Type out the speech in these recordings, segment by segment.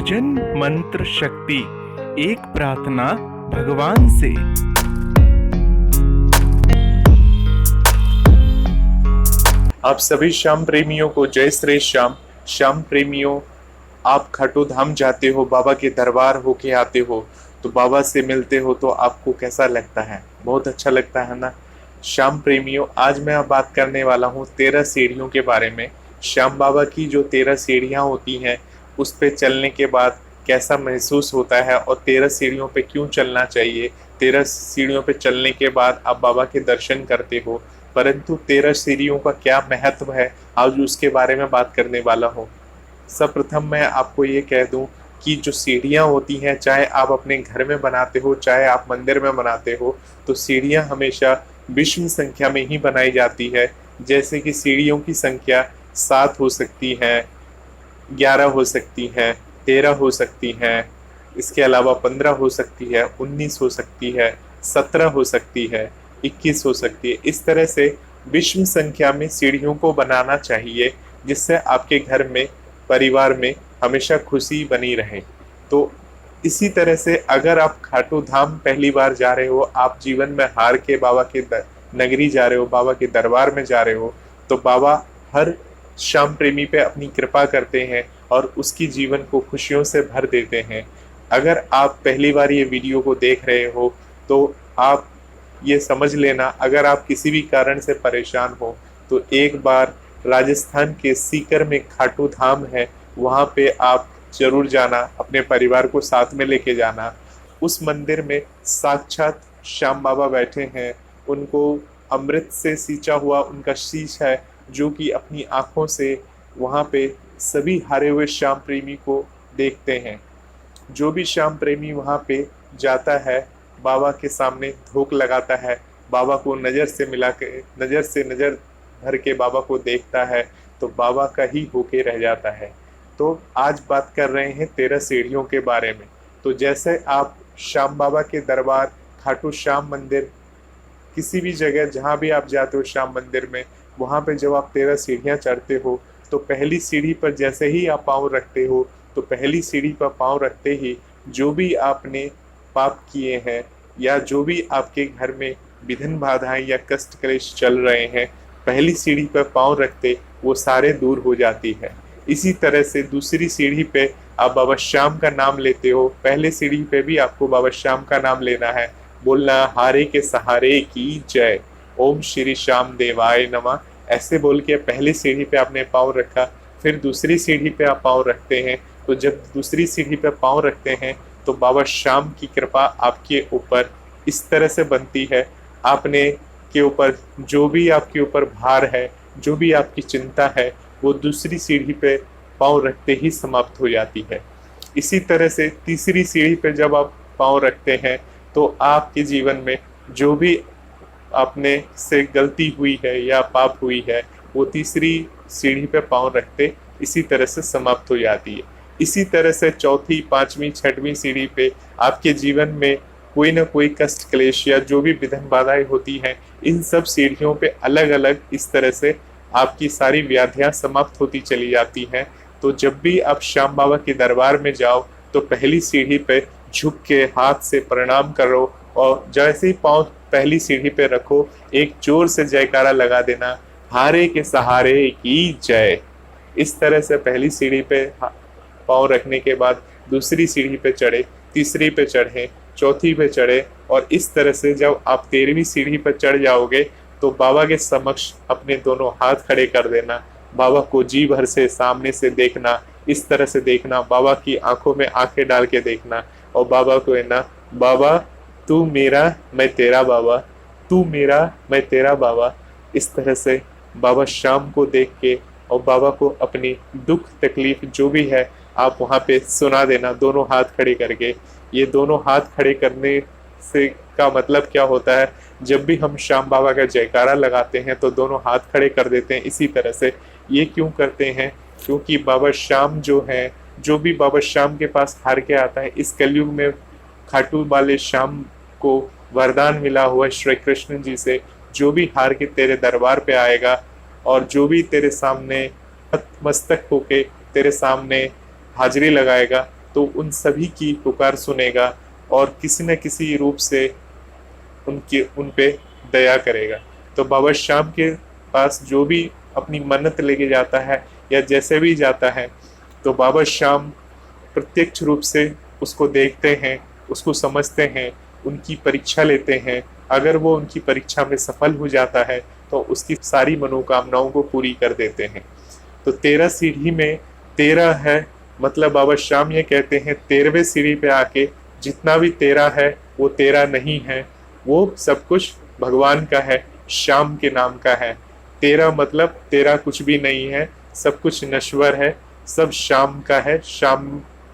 भजन मंत्र शक्ति, एक प्रार्थना भगवान से। आप सभी श्याम प्रेमियों को जय श्री श्याम। श्याम प्रेमियों, आप खाटू धाम जाते हो, बाबा के दरबार होके आते हो, तो बाबा से मिलते हो तो आपको कैसा लगता है? बहुत अच्छा लगता है ना। श्याम प्रेमियों, आज मैं बात करने वाला हूँ 13 सीढ़ियों के बारे में। श्याम बाबा की जो 13 सीढ़ियाँ होती हैं उस पे चलने के बाद कैसा महसूस होता है और 13 सीढ़ियों पे क्यों चलना चाहिए। 13 सीढ़ियों पे चलने के बाद आप बाबा के दर्शन करते हो, परंतु 13 सीढ़ियों का क्या महत्व है, आज उसके बारे में बात करने वाला हूँ। सर्वप्रथम मैं आपको ये कह दूं कि जो सीढ़ियाँ होती हैं, चाहे आप अपने घर में बनाते हो चाहे आप मंदिर में बनाते हो, तो सीढ़ियाँ हमेशा विषम संख्या में ही बनाई जाती है। जैसे कि सीढ़ियों की संख्या 7 हो सकती है, 11 हो सकती है, 13 हो सकती है, इसके अलावा 15 हो सकती है, 19 हो सकती है, 17 हो सकती है, 21 हो सकती है। इस तरह से विषम संख्या में सीढ़ियों को बनाना चाहिए, जिससे आपके घर में, परिवार में हमेशा खुशी बनी रहे। तो इसी तरह से अगर आप खाटू धाम पहली बार जा रहे हो, आप जीवन में हार के बाबा के नगरी जा रहे हो, बाबा के दरबार में जा रहे हो, तो बाबा हर श्याम प्रेमी पे अपनी कृपा करते हैं और उसकी जीवन को खुशियों से भर देते हैं। अगर आप पहली बार ये वीडियो को देख रहे हो तो आप ये समझ लेना, अगर आप किसी भी कारण से परेशान हो तो एक बार राजस्थान के सीकर में खाटू धाम है, वहाँ पे आप जरूर जाना, अपने परिवार को साथ में लेके जाना। उस मंदिर में साक्षात श्याम बाबा बैठे हैं, उनको अमृत से सींचा हुआ उनका शीश है, जो कि अपनी आंखों से वहाँ पे सभी हारे हुए श्याम प्रेमी को देखते हैं। जो भी श्याम प्रेमी वहाँ पे जाता है, बाबा के सामने धोख लगाता है, बाबा को नज़र से मिला के, नज़र से नज़र भर के बाबा को देखता है, तो बाबा का ही होके रह जाता है। तो आज बात कर रहे हैं 13 सीढ़ियों के बारे में। तो जैसे आप श्याम बाबा के दरबार, खाटू श्याम मंदिर, किसी भी जगह जहाँ भी आप जाते हो श्याम मंदिर में, वहाँ पे जब आप 13 सीढ़ियाँ चढ़ते हो, तो पहली सीढ़ी पर जैसे ही आप पाँव रखते हो, तो पहली सीढ़ी पर पाँव रखते ही जो भी आपने पाप किए हैं या जो भी आपके घर में विघ्न बाधाएं या कष्ट क्लेश चल रहे हैं, पहली सीढ़ी पर पाँव रखते वो सारे दूर हो जाती है। इसी तरह से दूसरी सीढ़ी पे आप बाबा श्याम का नाम लेते हो, पहले सीढ़ी पे भी आपको बाबा श्याम का नाम लेना है, बोलना हारे के सहारे की जय, ओम श्री श्याम देवाय नमः। ऐसे बोल के पहली सीढ़ी पे आपने पाँव रखा, फिर दूसरी सीढ़ी पे आप पाँव रखते हैं। तो जब दूसरी सीढ़ी पे पाँव रखते हैं तो बाबा श्याम की कृपा आपके ऊपर इस तरह से बनती है, आपने के ऊपर जो भी आपके ऊपर भार है, जो भी आपकी चिंता है, वो दूसरी सीढ़ी पे पाँव रखते ही समाप्त हो जाती है। इसी तरह से तीसरी सीढ़ी पे जब आप पाँव रखते हैं तो आपके जीवन में जो भी आपने से गलती हुई है या पाप हुई है, वो तीसरी सीढ़ी पे पाँव रखते इसी तरह से समाप्त हो जाती है। इसी तरह से चौथी, पांचवी, छठवीं सीढ़ी पे आपके जीवन में कोई ना कोई कष्ट क्लेश या जो भी विघ्न बाधाएं होती हैं, इन सब सीढ़ियों पे अलग अलग इस तरह से आपकी सारी व्याधियां समाप्त होती चली जाती हैं। तो जब भी आप श्याम बाबा के दरबार में जाओ तो पहली सीढ़ी पे झुक के हाथ से प्रणाम करो और जैसे ही पाँव पहली सीढ़ी पे रखो, एक जोर से जयकारा लगा देना, हारे के सहारे की जय। इस तरह से पहली सीढ़ी पे पाँव रखने के बाद दूसरी सीढ़ी पे चढ़े, तीसरी पे चढ़े, चौथी पे चढ़े, और इस तरह से जब आप 13वीं सीढ़ी पर चढ़ जाओगे तो बाबा के समक्ष अपने दोनों हाथ खड़े कर देना, बाबा को जी भर से सामने से देखना, इस तरह से देखना, बाबा की आंखों में आंखें डाल के देखना और बाबा को कहना, बाबा तू मेरा मैं तेरा बाबा, तू मेरा मैं तेरा बाबा। इस तरह से बाबा श्याम को देख के और बाबा को अपनी दुख तकलीफ जो भी है आप वहाँ पे सुना देना, दोनों हाथ खड़े करके। ये दोनों हाथ खड़े करने से का मतलब क्या होता है, जब भी हम श्याम बाबा का जयकारा लगाते हैं तो दोनों हाथ खड़े कर देते हैं। इसी तरह से ये क्यों करते हैं, क्योंकि बाबा श्याम जो हैं, जो भी बाबा श्याम के पास हार के आता है, इस कलयुग में खाटू वाले श्याम को वरदान मिला हुआ श्री कृष्ण जी से, जो भी हार के तेरे दरबार पे आएगा और जो भी तेरे सामने मस्तक होके तेरे सामने हाजिरी लगाएगा, तो उन सभी की पुकार सुनेगा और किसी न किसी रूप से उन पे दया करेगा। तो बाबा श्याम के पास जो भी अपनी मन्नत लेके जाता है या जैसे भी जाता है, तो बाबा श्याम प्रत्यक्ष रूप से उसको देखते हैं, उसको समझते हैं, उनकी परीक्षा लेते हैं। अगर वो उनकी परीक्षा में सफल हो जाता है तो उसकी सारी मनोकामनाओं को पूरी कर देते हैं। तो 13 सीढ़ी में 13 है, मतलब बाबा श्याम ये कहते हैं 13वें सीढ़ी पे आके जितना भी 13 है वो 13 नहीं है, वो सब कुछ भगवान का है, श्याम के नाम का है। 13 मतलब 13 कुछ भी नहीं है, सब कुछ नश्वर है, सब श्याम का है। श्याम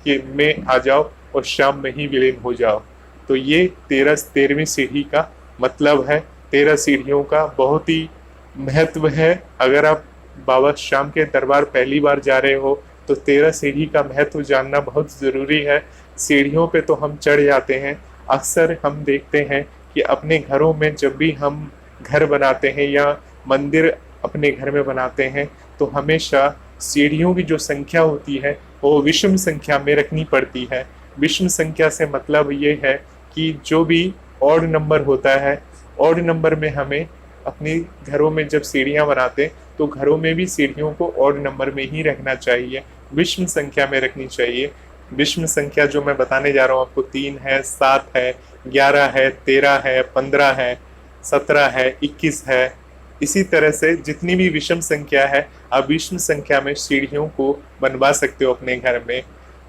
के में आ जाओ और श्याम में ही विलीन हो जाओ। तो ये 13वीं सीढ़ी का मतलब है। 13 सीढ़ियों का बहुत ही महत्व है। अगर आप बाबा श्याम के दरबार पहली बार जा रहे हो तो 13 सीढ़ी का महत्व जानना बहुत ज़रूरी है। सीढ़ियों पे तो हम चढ़ जाते हैं। अक्सर हम देखते हैं कि अपने घरों में जब भी हम घर बनाते हैं या मंदिर अपने घर में बनाते हैं तो हमेशा सीढ़ियों की जो संख्या होती है वो विषम संख्या में रखनी पड़ती है। विषम संख्या से मतलब ये है कि जो भी ऑड नंबर होता है, ऑड नंबर में हमें अपने घरों में जब सीढ़ियाँ बनाते तो घरों में भी सीढ़ियों को ऑड नंबर में ही रखना चाहिए, विषम संख्या में रखनी चाहिए। विषम संख्या जो मैं बताने जा रहा हूँ आपको 3 है, 7 है, 11 है, 13 है, 15 है, 17 है, 21 है। इसी तरह से जितनी भी विषम संख्या है आप विषम संख्या में सीढ़ियों को बनवा सकते हो अपने घर में।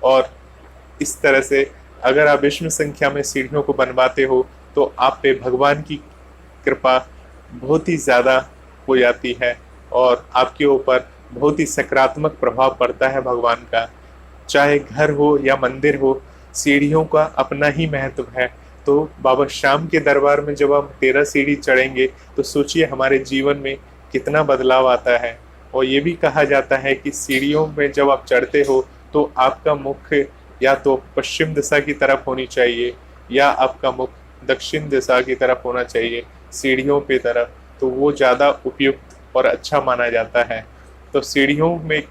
और इस तरह से अगर आप विषम संख्या में सीढ़ियों को बनवाते हो तो आप पे भगवान की कृपा बहुत ही ज़्यादा हो जाती है और आपके ऊपर बहुत ही सकारात्मक प्रभाव पड़ता है भगवान का। चाहे घर हो या मंदिर हो, सीढ़ियों का अपना ही महत्व है। तो बाबा श्याम के दरबार में जब हम 13 सीढ़ी चढ़ेंगे तो सोचिए हमारे जीवन में कितना बदलाव आता है। और ये भी कहा जाता है कि सीढ़ियों में जब आप चढ़ते हो तो आपका मुख या तो पश्चिम दिशा की तरफ होनी चाहिए या आपका मुख दक्षिण दिशा की तरफ होना चाहिए सीढ़ियों पे तरफ, तो वो ज़्यादा उपयुक्त और अच्छा माना जाता है। तो सीढ़ियों में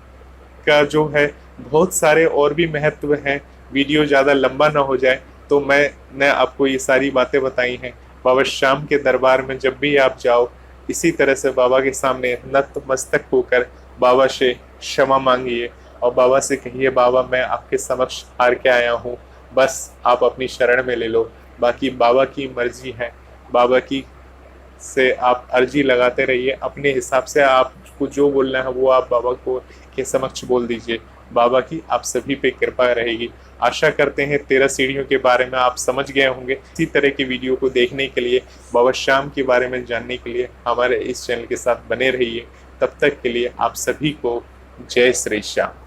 का जो है बहुत सारे और भी महत्व हैं। वीडियो ज़्यादा लंबा ना हो जाए तो मैंने आपको ये सारी बातें बताई हैं। बाबा श्याम के दरबार में जब भी आप जाओ इसी तरह से बाबा के सामने नतमस्तक होकर बाबा से क्षमा मांगिए और बाबा से कहिए बाबा मैं आपके समक्ष हार के आया हूँ, बस आप अपनी शरण में ले लो। बाकी बाबा की मर्जी है, बाबा की से आप अर्जी लगाते रहिए। अपने हिसाब से आपको जो बोलना है वो आप बाबा को के समक्ष बोल दीजिए। बाबा की आप सभी पे कृपा रहेगी। आशा करते हैं 13 सीढ़ियों के बारे में आप समझ गए होंगे। इसी तरह की वीडियो को देखने के लिए, बाबा श्याम के बारे में जानने के लिए हमारे इस चैनल के साथ बने रहिए। तब तक के लिए आप सभी को जय श्री श्याम।